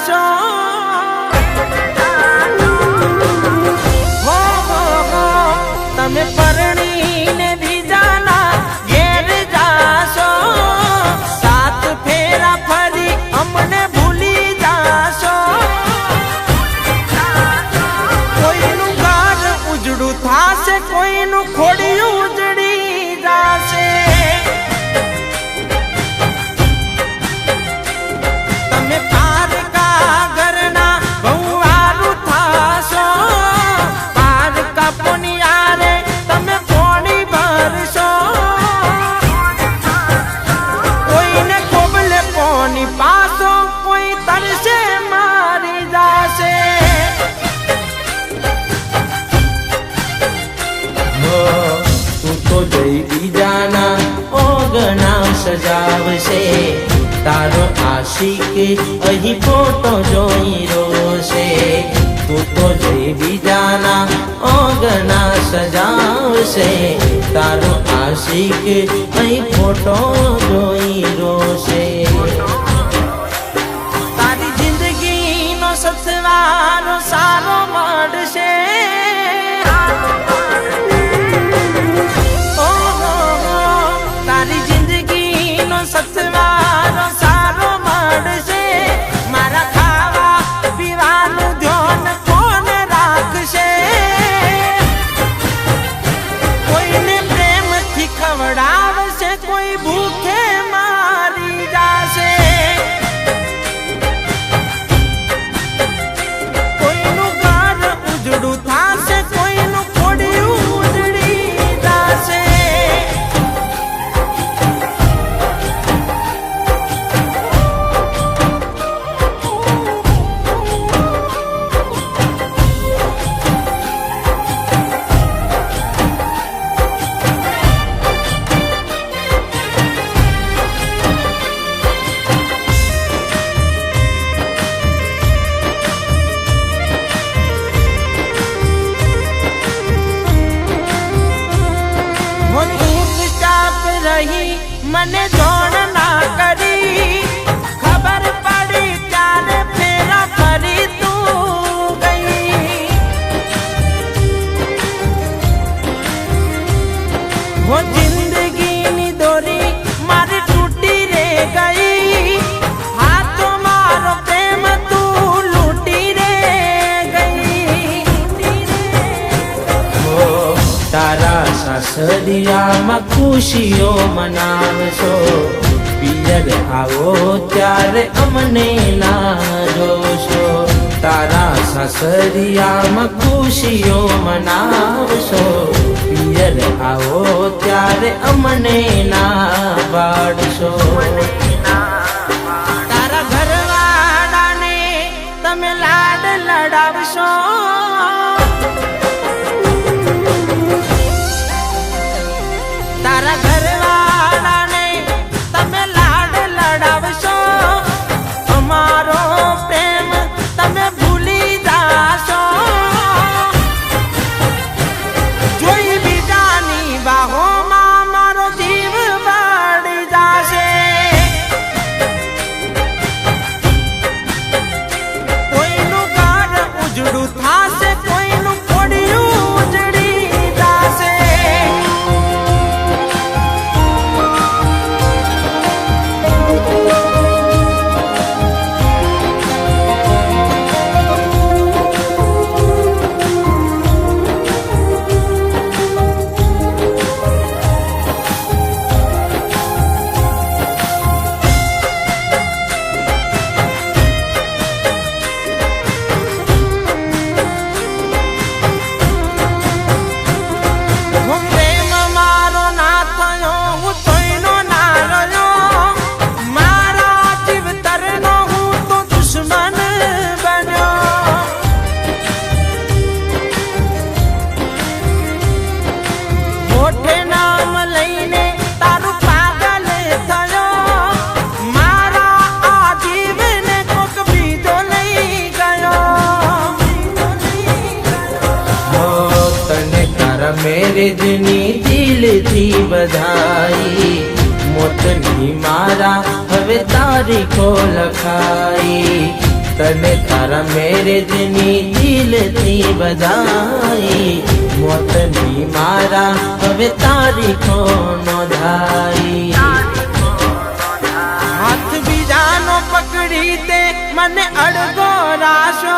જાશો હો તમે પરણીને બીજાના ઘેર જાશો સાત ફેરા ફરી અમને ભૂલી જાશો કોઈનું ઘર ઉજળું થાશે કોઈનું ખોડિયું ઉજળી જાશે તમે પારકા ઘરના ભંવારું થાશો પારકા પોનિયારે તમે પોણી ભરશો કોઈને કોબલે પોની પાસો કોઈ તરસે મારી જાશે તું તો જઈ બીજાના ઓગણા સજાવશે તારો આશિક અહીં ફોટો જોઈ રોશે તું તો જઈ બીજાના ઓગણા સજાવશે તારો આશિક અહીં ફોટો જોઈ રોશે તારી જિંદગીનો સથવારો સારો મળશે તારી જિંદગીનો સથવારો સારો મળશે મારા ખાવા પીવાનું ધ્યાન કોણ રાખશે કોઈને પ્રેમથી ખવડાવશે કોઈ ભૂખે મારી જાશે કોઈનું ઘર ઉજળું થાશે કોઈનું ખોડિયું ઉજળી જાશે મને જોણ ના કરી ખબર પડી ત્યારે ફેરા ફરી તું ગઈ वो जिंदगीની દોરી મારી તૂટી રે ગઈ હાથો મારો પ્રેમ તું લૂટી રે ગઈ તારા સાસરિયામાં ખુશીઓ મનાવશો પિયર આવો ત્યારે અમને ના જોશો તારા સાસરિયામાં ખુશીઓ મનાવશો પિયર આવો ત્યારે અમને ના પાડશો તારા ઘરવાળાને તમે લાડ લડાવશો તારા ઘરવાળાને તમે લાડ લડાવશો અમારો પ્રેમ તમે ભૂલી જાશો જોઈ બીજાની બાહોમાં મારો જીવ બળી જાશે કોઈનું ઘર ઉજળું થાશે કોઈનું ખોડિયું ઉજળી જાશે મેરેજની દિલથી બધાઈ મોતની મારા હવે તારીખો લખાઈ તને તારા મેરેજની દિલથી બધાઈ મોતની મારા હવે તારીખો નોંધાઈ હાથ બીજાનો પકડી દે મને અડગો રાશો